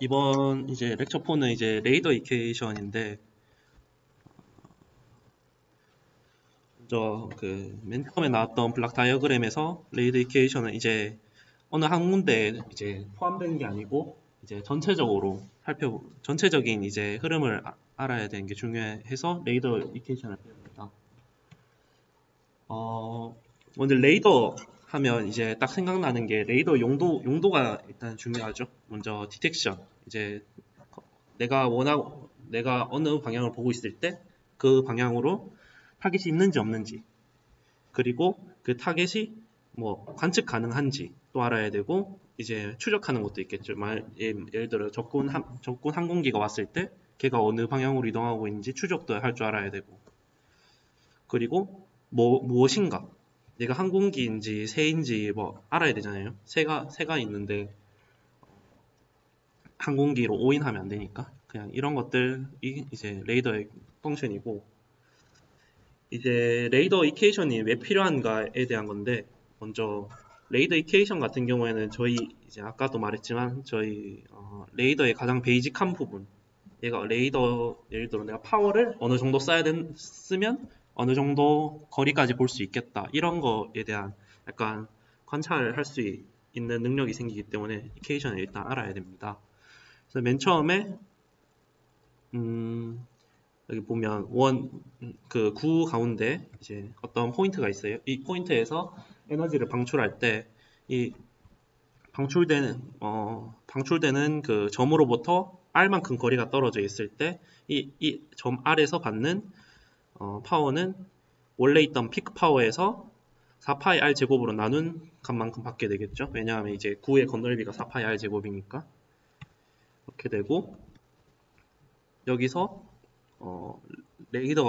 이번 이제 렉처 4는 이제 레이더 이퀘이션인데, 먼저 그 맨 처음에 나왔던 블락 다이어그램에서 레이더 이퀘이션은 이제 어느 한 군데에 이제 포함되는 게 아니고 이제 전체적인 이제 흐름을 알아야 되는 게 중요해서 레이더 이퀘이션을 배웁니다. 먼저 레이더 하면 이제 딱 생각나는 게 레이더 용도가 일단 중요하죠. 먼저 디텍션, 이제 내가 어느 방향을 보고 있을 때 그 방향으로 타겟이 있는지 없는지, 그리고 그 타겟이 뭐 관측 가능한지 또 알아야 되고, 이제 추적하는 것도 있겠죠. 예를 들어 적군 항공기가 왔을 때 걔가 어느 방향으로 이동하고 있는지 추적도 할 줄 알아야 되고, 그리고 무엇인가, 내가 항공기인지 새인지 뭐 알아야 되잖아요. 새가 있는데 항공기로 오인하면 안 되니까 그냥 이런 것들이 이제 레이더의 펑션이고, 이제 레이더 이케이션이 왜 필요한가에 대한 건데, 먼저 레이더 이케이션 같은 경우에는 저희 이제 아까도 말했지만 저희 레이더의 가장 베이직한 부분, 얘가 레이더 예를 들어 내가 파워를 어느 정도 쓰면 어느 정도 거리까지 볼 수 있겠다, 이런 거에 대한 약간 관찰을 할 수 있는 능력이 생기기 때문에 이케이션을 일단 알아야 됩니다. 그래서 맨 처음에 여기 보면 그 구 가운데 이제 어떤 포인트가 있어요. 이 포인트에서 에너지를 방출할 때 이 방출되는 그 점으로부터 R만큼 거리가 떨어져 있을 때 이 점 R에서 받는 파워는 원래 있던 피크 파워에서 4파이 R 제곱으로 나눈 값만큼 받게 되겠죠. 왜냐하면 이제 구의 건널비가 4파이 R 제곱이니까. 이렇게 되고, 여기서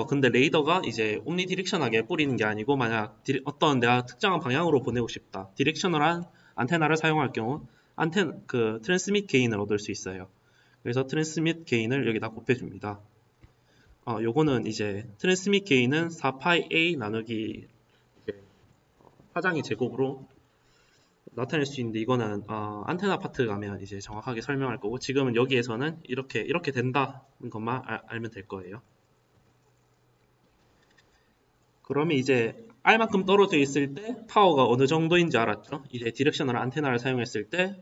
근데 레이더가 이제 옴니 디렉션하게 뿌리는 게 아니고, 만약 어떤 내가 특정한 방향으로 보내고 싶다, 디렉셔널한 안테나를 사용할 경우 그 트랜스밋 게인을 얻을 수 있어요. 그래서 트랜스밋 게인을 여기다 곱해줍니다. 요거는 이제 트랜스밋 게인은 4파이 A 나누기 파장의 제곱으로 나타낼 수 있는데, 이거는 안테나 파트 가면 이제 정확하게 설명할 거고, 지금은 여기에서는 이렇게 된다는 것만 알면 될 거예요. 그러면 이제 R만큼 떨어져 있을 때 파워가 어느 정도인지 알았죠. 이제 디렉셔널 안테나를 사용했을 때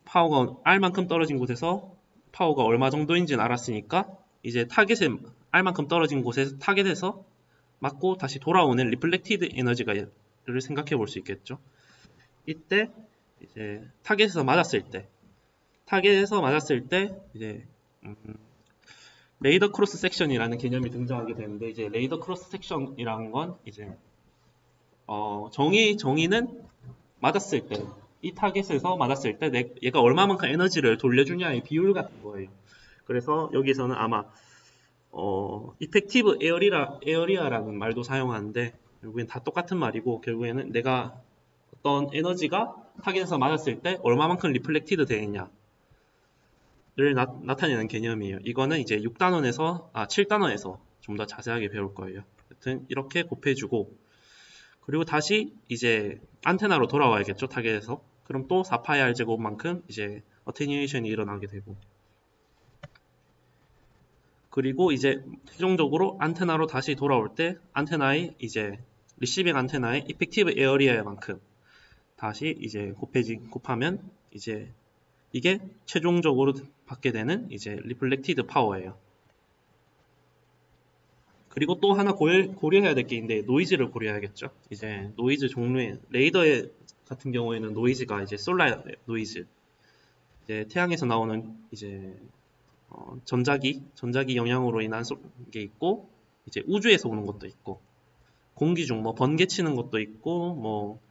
파워가 R만큼 떨어진 곳에서 파워가 얼마 정도인지는 알았으니까, 이제 R만큼 떨어진 곳에서 타겟에서 맞고 다시 돌아오는 리플렉티드 에너지를 생각해 볼 수 있겠죠. 이때 이제 타겟에서 맞았을 때 이제 레이더 크로스 섹션이라는 개념이 등장하게 되는데, 이제 레이더 크로스 섹션이라는 건 이제 정의는 맞았을 때, 이 타겟에서 맞았을 때 얘가 얼마만큼 에너지를 돌려주냐의 비율 같은 거예요. 그래서 여기서는 아마 이펙티브 에어리아라는 말도 사용하는데, 결국엔 다 똑같은 말이고, 결국에는 내가 어떤 에너지가 타겟에서 맞았을 때 얼마만큼 리플렉티드 되느냐를 나타내는 개념이에요. 이거는 이제 7단원에서 좀 더 자세하게 배울 거예요. 하여튼 이렇게 곱해주고, 그리고 다시 이제 안테나로 돌아와야겠죠, 타겟에서. 그럼 또 4파이 R 제곱만큼 이제 어테뉴에이션이 일어나게 되고, 그리고 이제 최종적으로 안테나로 다시 돌아올 때 안테나의 이제 리시빙 안테나의 이펙티브 에어리아만큼 다시 이제 곱하면 이제 이게 최종적으로 받게 되는 이제 리플렉티드 파워예요. 그리고 또 하나 고려해야 될 게 있는데, 노이즈를 고려해야겠죠. 이제 노이즈 종류의 레이더 같은 경우에는 노이즈가 이제 솔라 노이즈, 이제 태양에서 나오는 이제 전자기 영향으로 인한 게 있고, 이제 우주에서 오는 것도 있고, 공기 중 뭐 번개 치는 것도 있고, 뭐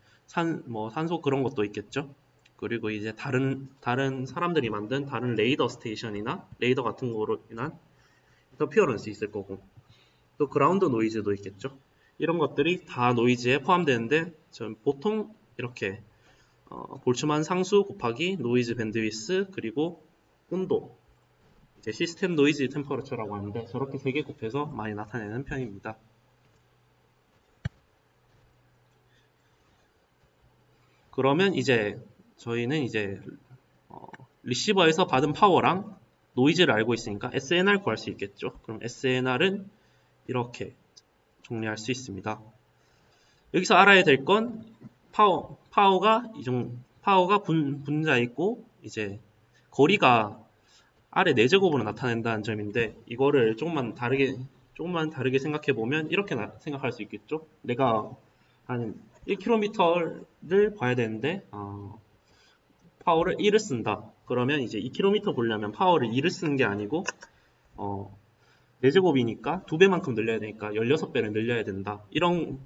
산소 그런 것도 있겠죠. 그리고 이제 다른 사람들이 만든 다른 레이더 스테이션이나 레이더 같은 거로 인한 인터피어런스 있을 거고, 또 그라운드 노이즈도 있겠죠. 이런 것들이 다 노이즈에 포함되는데, 전 보통 이렇게 볼츠만 상수 곱하기 노이즈 밴드위스 그리고 온도, 이제 시스템 노이즈 템퍼러처라고 하는데, 저렇게 3개 곱해서 많이 나타내는 편입니다. 그러면 이제 저희는 이제 리시버에서 받은 파워랑 노이즈를 알고 있으니까 SNR 구할 수 있겠죠. 그럼 SNR은 이렇게 정리할 수 있습니다. 여기서 알아야 될 건 파워가 분자에 있고 이제 거리가 아래 4제곱으로 나타낸다는 점인데, 이거를 조금만 다르게 생각해 보면 이렇게 생각할 수 있겠죠. 내가 한 1km를 봐야 되는데 파워를 1을 쓴다. 그러면 이제 2km 보려면 파워를 2를 쓰는 게 아니고 4제곱이니까 2배만큼 늘려야 되니까 16배를 늘려야 된다. 이런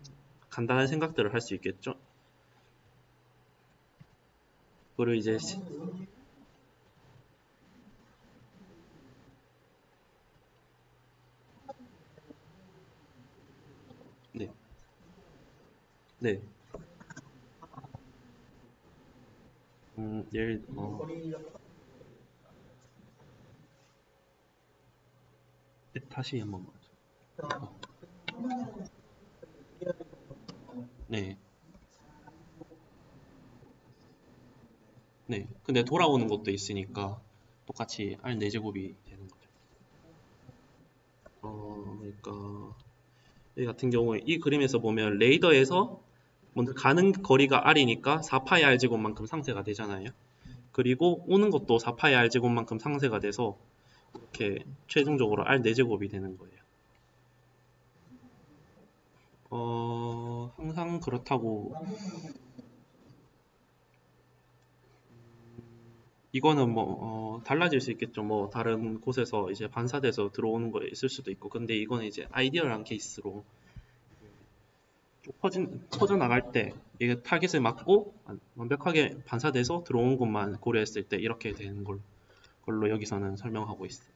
간단한 생각들을 할 수 있겠죠. 그리고 이제 네, 네. 예를 네, 다시 한번 네, 네. 근데 돌아오는 것도 있으니까 똑같이 R 4제곱이 되는 거죠. 그러니까 이 같은 경우에 이 그림에서 보면 레이더에서 먼저 가는 거리가 R이니까 4파이 R 제곱만큼 상쇄가 되잖아요. 그리고 오는 것도 4파이 R 제곱만큼 상쇄가 돼서 이렇게 최종적으로 R 4제곱이 되는 거예요. 항상 그렇다고 이거는 뭐 달라질 수 있겠죠. 뭐 다른 곳에서 이제 반사돼서 들어오는 거 있을 수도 있고, 근데 이거는 이제 아이디어한 케이스로 쭉 퍼져 나갈 때 이게 타겟을 맞고 완벽하게 반사돼서 들어온 것만 고려했을 때 이렇게 되는 걸로 여기서는 설명하고 있어요.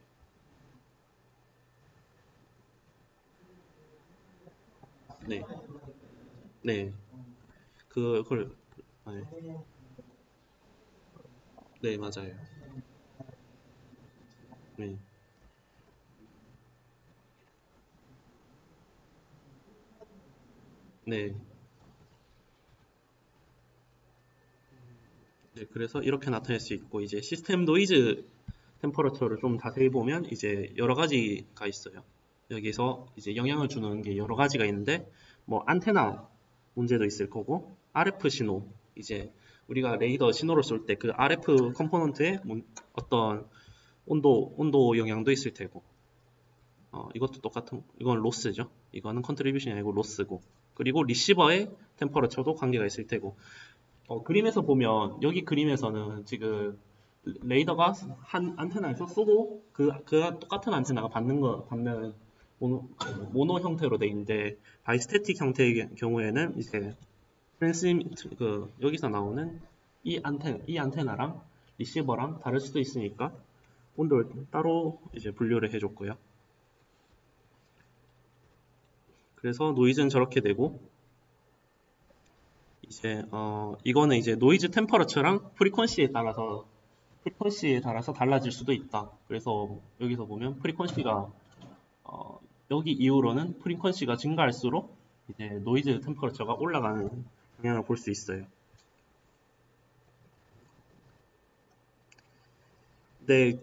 네, 네, 그걸 네, 네 맞아요. 네, 네, 네. 그래서 이렇게 나타낼 수 있고, 이제 시스템 노이즈 템퍼러처를 좀 자세히 보면 이제 여러 가지가 있어요. 여기서 이제 영향을 주는 게 여러 가지가 있는데, 뭐 안테나 문제도 있을 거고, RF 신호, 이제 우리가 레이더 신호를 쏠 때 그 RF 컴포넌트에 어떤 온도 영향도 있을 테고, 이것도 이건 로스죠. 이거는 컨트리뷰션이 아니고 로스고, 그리고 리시버의 템퍼러처도 관계가 있을 테고, 그림에서 보면 여기 그림에서는 지금 레이더가 한 안테나에서 쏘고 그 똑같은 안테나가 받는 모노 형태로 돼 있는데, 바이스태틱 형태의 경우에는 이제 트랜스미트 여기서 나오는 이 안테나랑 리시버랑 다를 수도 있으니까 온도를 따로 이제 분류를 해줬고요. 그래서 노이즈는 저렇게 되고, 이제 이거는 이제 노이즈 템퍼러처랑 프리퀀시에 따라서 달라질 수도 있다. 그래서 여기서 보면 여기 이후로는 프리퀀시가 증가할수록 이제 노이즈 템퍼러처가 올라가는 경향을 볼 수 있어요. 근데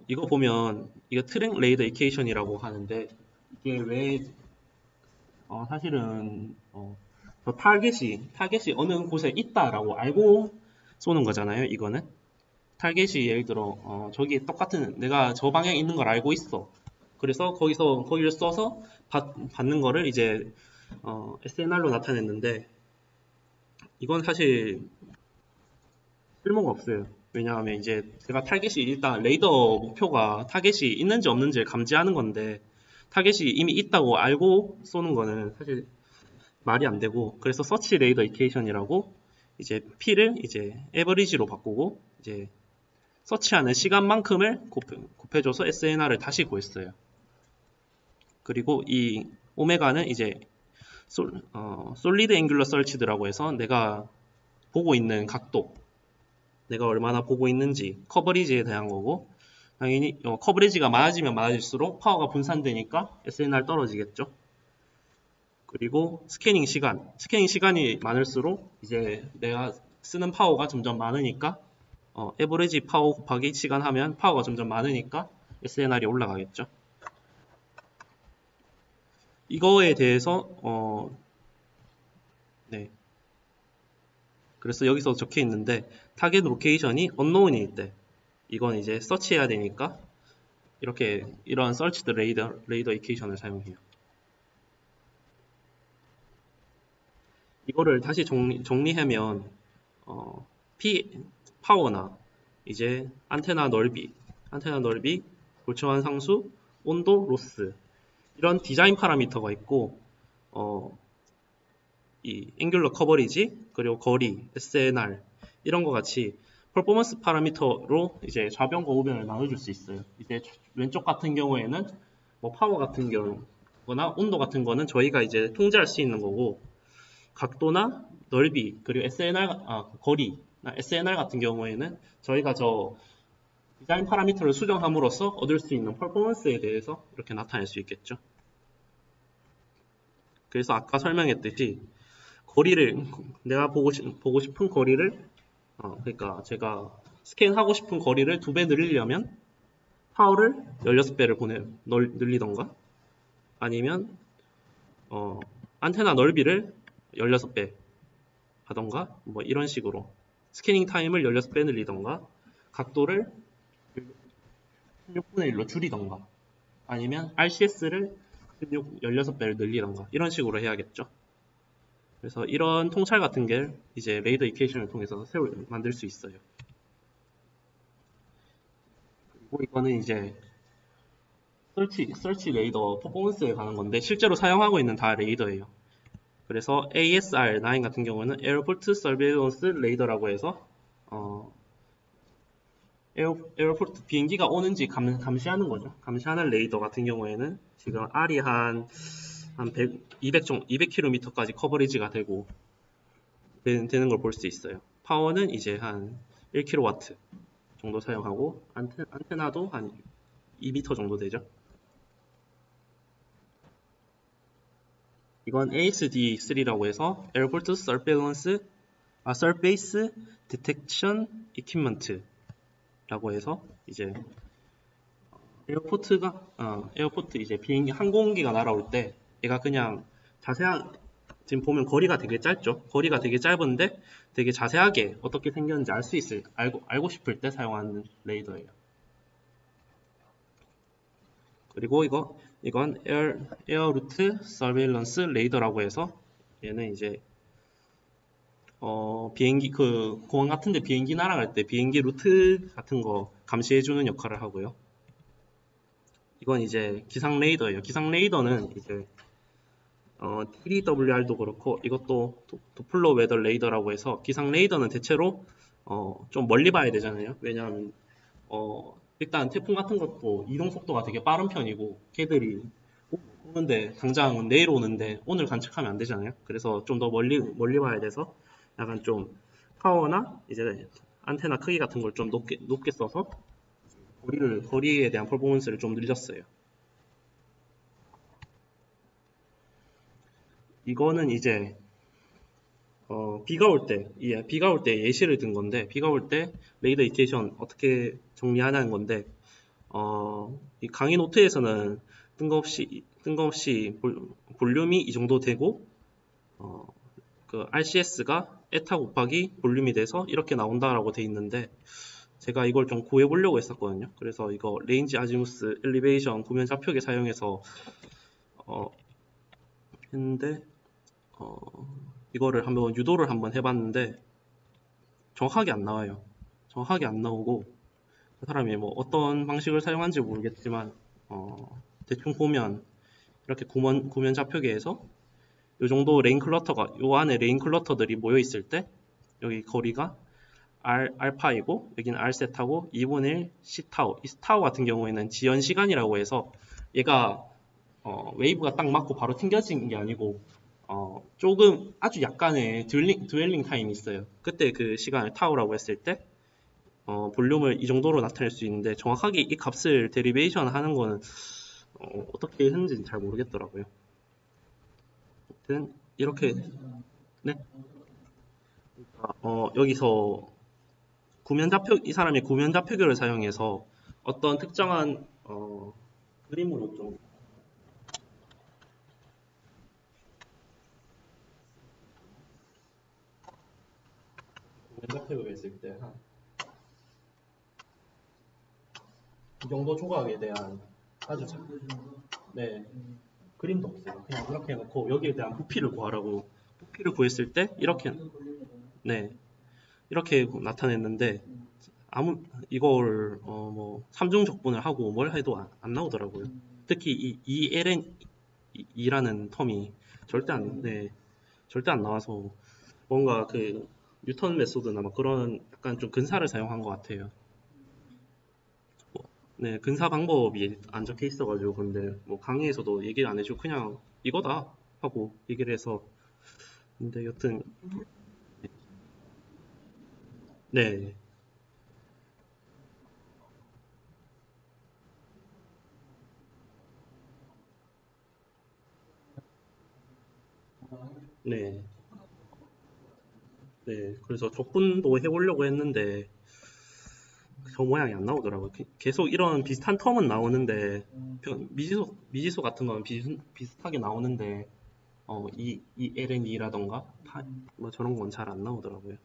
이거 보면 이거 트랙 레이더 이케이션이라고 하는데, 이게 왜 사실은 저 타겟이 어느 곳에 있다라고 알고 쏘는 거잖아요. 이거는 타겟이 예를 들어 저기 똑같은 내가 저 방향에 있는 걸 알고 있어. 그래서 거기를 써서 받는 거를 이제 SNR로 나타냈는데, 이건 사실 쓸모가 없어요. 왜냐하면 이제 제가 타겟이 일단 레이더 목표가 타겟이 있는지 없는지를 감지하는 건데, 타겟이 이미 있다고 알고 쏘는 거는 사실 말이 안 되고, 그래서 서치 레이더 이케이션이라고 이제 P를 이제 에버리지로 바꾸고 이제 서치하는 시간만큼을 곱해줘서 SNR을 다시 구했어요. 그리고 이 오메가는 이제 솔리드 앵귤러 설치드라고 해서 내가 보고 있는 각도, 내가 얼마나 보고 있는지 커버리지에 대한 거고, 당연히 커버리지가 많아지면 많아질수록 파워가 분산되니까 SNR 떨어지겠죠. 그리고 스캐닝 시간이 많을수록 이제 내가 쓰는 파워가 점점 많으니까 에버리지 파워 곱하기 시간 하면 파워가 점점 많으니까 SNR이 올라가겠죠. 이거에 대해서 네. 그래서 여기서 적혀 있는데 타겟 로케이션이 언노운일 때 이건 이제 서치해야 되니까 이렇게 이런 서치드 레이더 이케이션을 사용해요. 이거를 다시 정리하면 파워나 이제 안테나 넓이, 볼츠환 상수, 온도, 로스 이런 디자인 파라미터가 있고 이 앵귤러 커버리지 그리고 거리, SNR 이런 거 같이 퍼포먼스 파라미터로 이제 좌변과 우변을 나눠줄 수 있어요. 이제 왼쪽 같은 경우에는 뭐 파워 같은 경우나 온도 같은 거는 저희가 이제 통제할 수 있는 거고 각도나 넓이 그리고 거리나 SNR 같은 경우에는 저희가 저 디자인 파라미터를 수정함으로써 얻을 수 있는 퍼포먼스에 대해서 이렇게 나타낼 수 있겠죠. 그래서 아까 설명했듯이 거리를 내가 보고 싶은 거리를 그러니까 제가 스캔하고 싶은 거리를 2배 늘리려면 파워를 16배를 늘리던가 아니면 안테나 넓이를 16배 하던가 뭐 이런 식으로 스캐닝 타임을 16배 늘리던가 각도를 16분의 1로 줄이던가 아니면 RCS를 16배를 늘리던가 이런 식으로 해야겠죠. 그래서 이런 통찰 같은 게 이제 레이더 이케이션을 통해서 만들 수 있어요. 그리고 이거는 이제 서치 레이더 퍼포먼스에 관한 건데 실제로 사용하고 있는 다 레이더예요. 그래서 ASR9 같은 경우는 에어포트 서베일런스 레이더라고 해서 에어포트 비행기가 오는지 감시하는 거죠. 감시하는 레이더 같은 경우에는 지금 R이 한 200km까지 커버리지가 되고 되는 걸 볼 수 있어요. 파워는 이제 한 1kW 정도 사용하고 안테나도 한 2m 정도 되죠. 이건 ASD3라고 해서 Airport Surveillance Detection Equipment라고 해서 이제 에어포트 이제 비행기 항공기가 날아올 때 얘가 그냥 지금 보면 거리가 되게 짧죠. 거리가 되게 짧은데 되게 자세하게 어떻게 생겼는지 알고 싶을 때 사용하는 레이더예요. 그리고 이건 에어 루트 서베일런스 레이더라고 해서 얘는 이제 비행기 공항 같은데 비행기 날아갈 때 비행기 루트 같은 거 감시해주는 역할을 하고요. 이건 이제 기상 레이더예요. 기상 레이더는 이제 TDWR도 그렇고 이것도 도플러 웨더 레이더라고 해서 기상 레이더는 대체로 좀 멀리 봐야 되잖아요. 왜냐하면 일단 태풍 같은 것도 이동 속도가 되게 빠른 편이고 걔들이 오는데 당장 내일 오는데 오늘 관측하면 안 되잖아요. 그래서 좀 더 멀리 봐야 돼서 약간 좀 파워나 이제 안테나 크기 같은 걸 좀 높게 써서 거리에 대한 퍼포먼스를 좀 늘렸어요. 이거는 이제 비가 올 때 예시를 든 건데 비가 올 때 레이더 이케이션 어떻게 정리하냐는 건데 이 강의 노트에서는 뜬금없이 볼륨이 이 정도 되고 그 RCS가 에타 곱하기 볼륨이 돼서 이렇게 나온다라고 돼 있는데 제가 이걸 좀 구해보려고 했었거든요. 그래서 이거 레인지 아지무스 엘리베이션 구면 좌표계 사용해서 했는데 이거를 유도를 한번 해봤는데 정확하게 안 나와요. 정확하게 안 나오고 그 사람이 뭐 어떤 방식을 사용한지 모르겠지만 대충 보면 이렇게 구면 좌표계에서 이 정도 요 안에 레인 클러터들이 모여 있을 때 여기 거리가 알파이고 여기는 R셋하고 2분의 1 C타우. 이 타우 같은 경우에는 지연 시간이라고 해서 얘가 웨이브가 딱 맞고 바로 튕겨진 게 아니고 조금 아주 약간의 드웰링 타임이 있어요. 그때 그 시간을 타우라고 했을 때 볼륨을 이 정도로 나타낼 수 있는데 정확하게 이 값을 데리베이션 하는 거는 어떻게 했는지 잘 모르겠더라고요. 아무튼 이렇게 네? 여기서 이 사람이 구면 좌표계를 사용해서 어떤 특정한 그림으로 좀 구면 좌표계를 했을 때 이 정도 조각에 대한 아주 네, 그림도 없어요. 그냥 이렇게 해놓고 여기에 대한 부피를 구하라고 부피를 구했을 때 이렇게 네 이렇게 나타냈는데 이걸 뭐 3중 적분을 하고 뭘 해도 안 나오더라고요. 특히 이 LN2라는 텀이 절대 안 나와서 뭔가 그 뉴턴 메소드나 막 그런 약간 좀 근사를 사용한 것 같아요. 네, 근사 방법이 안 적혀 있어가지고 근데 뭐 강의에서도 얘기를 안 해주고 그냥 이거다 하고 얘기를 해서 근데 여튼 네, 네, 네. 그래서 적분도 해보려고 했는데 저 모양이 안 나오더라고요. 계속 이런 비슷한 텀은 나오는데 미지수 같은 거는 비슷하게 나오는데 이 LNE라던가 뭐 저런 건 잘 안 나오더라고요.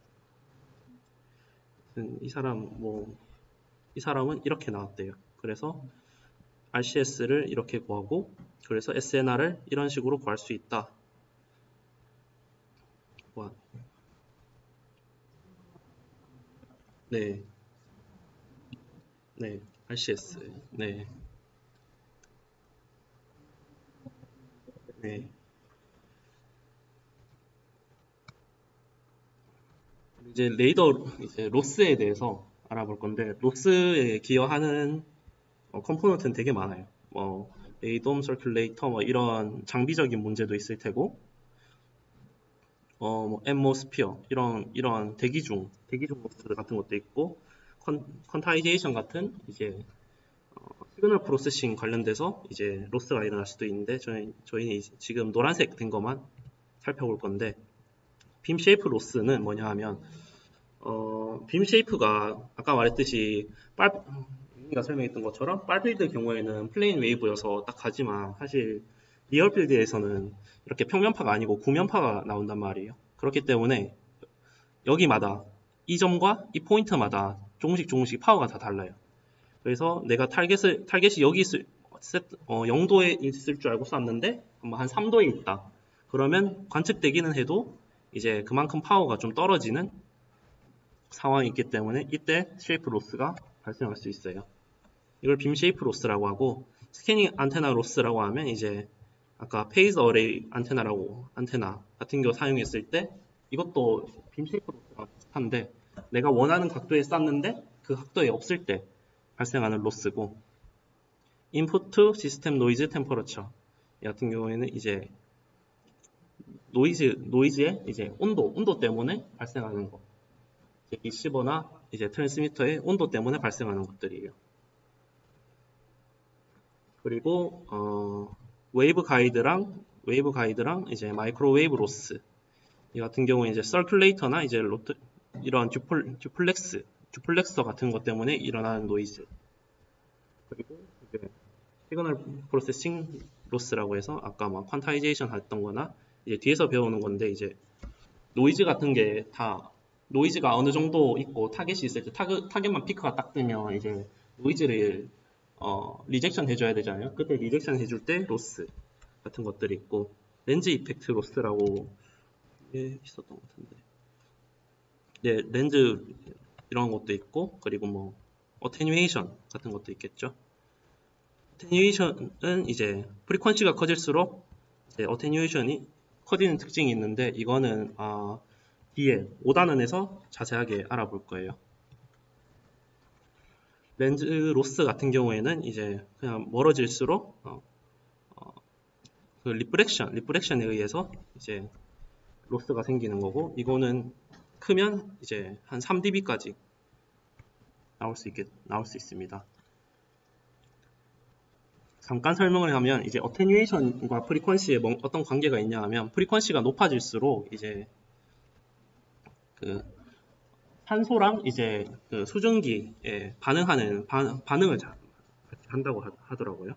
이 사람은 이렇게 나왔대요. 그래서 RCS를 이렇게 구하고 그래서 SNR을 이런 식으로 구할 수 있다. 와, 네, 네, RCS, 네, 네. 이제 이제 로스에 대해서 알아볼 건데 로스에 기여하는 컴포넌트는 되게 많아요. 뭐 레이돔, 서큘레이터 뭐 이런 장비적인 문제도 있을 테고 뭐 앰모스피어 이런 대기중 로스 같은 것도 있고 컨타이제이션 같은 이제 시그널 프로세싱 관련돼서 이제 로스가 일어날 수도 있는데 저희는 지금 노란색 된 것만 살펴볼 건데 빔 쉐이프 로스는 뭐냐 하면 빔 쉐이프가 아까 말했듯이 우리가 설명했던 것처럼 빨필드 경우에는 플레인 웨이브여서 딱 가지만 사실 리얼 필드에서는 이렇게 평면파가 아니고 구면파가 나온단 말이에요. 그렇기 때문에 여기마다 이 점과 이 포인트마다 조금씩 파워가 다 달라요. 그래서 내가 타겟이 여기 0도에 있을 줄 알고 쐈는데 한 3도에 있다. 그러면 관측되기는 해도 이제 그만큼 파워가 좀 떨어지는 상황이 있기 때문에 이때 쉐이프 로스가 발생할 수 있어요. 이걸 빔 쉐이프 로스라고 하고 스캐닝 안테나 로스라고 하면 이제 아까 페이즈 어레이 안테나 같은 거 사용했을 때 이것도 빔 쉐이프 로스랑 비슷한데 내가 원하는 각도에 쐈는데 그 각도에 없을 때 발생하는 로스고 인풋 시스템 노이즈 템퍼러처 같은 경우에는 이제 노이즈의 이제 온도 때문에 발생하는 거 리시버나 이제 트랜스미터의 온도 때문에 발생하는 것들이에요. 그리고 웨이브 가이드랑 이제 마이크로웨이브 로스 이 같은 경우에 이제 서큘레이터나 이제 이런 듀플렉서 같은 것 때문에 일어나는 노이즈 그리고 이제 시그널 프로세싱 로스라고 해서 아까 막 퀀타이제이션 했던 거나 이제 뒤에서 배우는 건데 이제 노이즈 같은 게 다 노이즈가 어느 정도 있고 타겟이 있을 때 타겟만 피크가 딱 뜨면 이제 노이즈를 리젝션 해줘야 되잖아요. 그때 리젝션 해줄 때 로스 같은 것들이 있고 렌즈 이펙트 로스라고 있었던 것 같은데 네, 렌즈 이런 것도 있고 그리고 뭐 어테뉴에이션 같은 것도 있겠죠. 어테뉴에이션은 이제 프리퀀시가 커질수록 이제 어테뉴에이션이 커지는 특징이 있는데 이거는 뒤에 5단원에서 자세하게 알아볼 거예요. 렌즈 로스 같은 경우에는 이제 그냥 멀어질수록 그 리프렉션에 의해서 이제 로스가 생기는 거고 이거는 크면 이제 한 3dB까지 나올 수 있습니다. 잠깐 설명을 하면 이제 어테뉴에이션과 프리퀀시에 어떤 관계가 있냐 하면 프리퀀시가 높아질수록 이제 그 탄소랑 이제 그 수증기에 반응을 같이 한다고 하더라고요.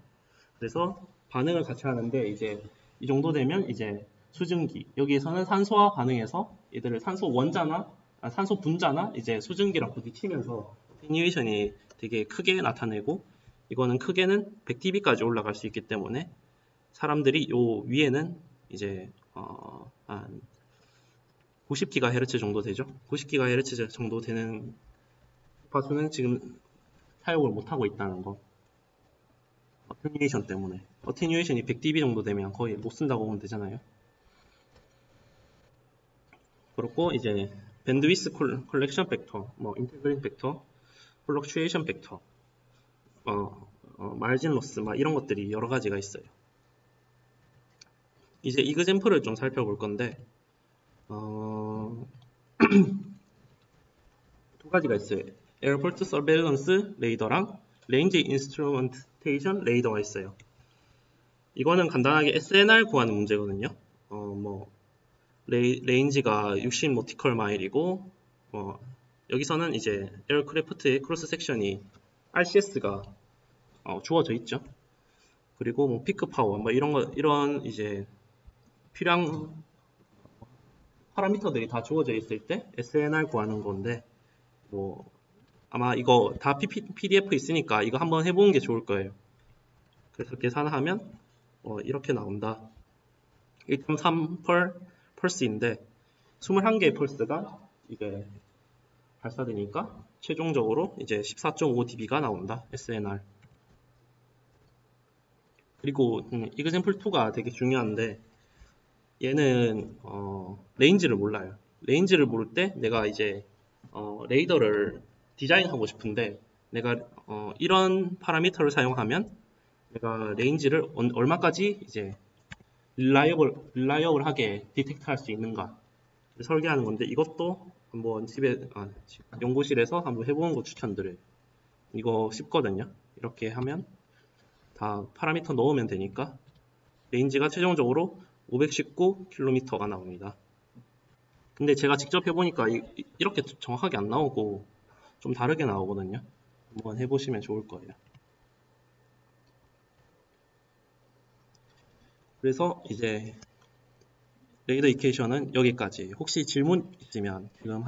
그래서 반응을 같이 하는데 이제 이 정도 되면 이제 수증기 여기에서는 산소와 반응해서 얘들을 산소 원자나 산소 분자나 이제 수증기랑 부딪히면서 어테뉴에이션이 되게 크게 나타내고 이거는 크게는 100dB까지 올라갈 수 있기 때문에 사람들이 요 위에는 이제 한 90GHz 정도 되죠. 90GHz 정도 되는 주파수는 지금 사용을 못하고 있다는 거. 어테뉴에이션 때문에. 어테뉴에이션이 100dB 정도 되면 거의 못 쓴다고 보면 되잖아요. 그렇고 이제 밴드위스 컬렉션 팩터, 뭐 인테그린 팩터, 플럭추에이션 팩터, 마진 로스 막 이런 것들이 여러 가지가 있어요. 이제 이그젬플을 좀 살펴볼 건데 두 가지가 있어요. 에어포트 서베일런스 레이더랑 레인지 인스트루먼테이션 레이더가 있어요. 이거는 간단하게 SNR 구하는 문제거든요. 뭐 레인지가 60 노티컬 마일이고 여기서는 이제 에어크래프트의 크로스 섹션이 RCS가 주어져 있죠. 그리고 뭐 피크 파워 뭐 이런 이제 필요한 파라미터들이 다 주어져 있을 때 SNR 구하는 건데 뭐 아마 이거 다 PDF 있으니까 이거 한번 해보는 게 좋을 거예요. 그래서 계산하면 이렇게 나온다. 1.3 펄스인데 21개의 펄스가 이게 발사되니까 최종적으로 이제 14.5dB가 나온다. SNR. 그리고 이그젬플2가 되게 중요한데 얘는 레인지를 몰라요. 레인지를 모를 때 내가 이제 레이더를 디자인하고 싶은데 내가 이런 파라미터를 사용하면 내가 레인지를 얼마까지 이제 릴라이어블하게 디텍트할 수 있는가 설계하는 건데 이것도 한번 연구실에서 한번 해보는 거 추천드려요. 이거 쉽거든요. 이렇게 하면 다 파라미터 넣으면 되니까 레인지가 최종적으로 519km가 나옵니다. 근데 제가 직접 해보니까 이렇게 정확하게 안 나오고 좀 다르게 나오거든요. 한번 해보시면 좋을 거예요. 그래서 이제 레이더 이케이션은 여기까지. 혹시 질문 있으면 지금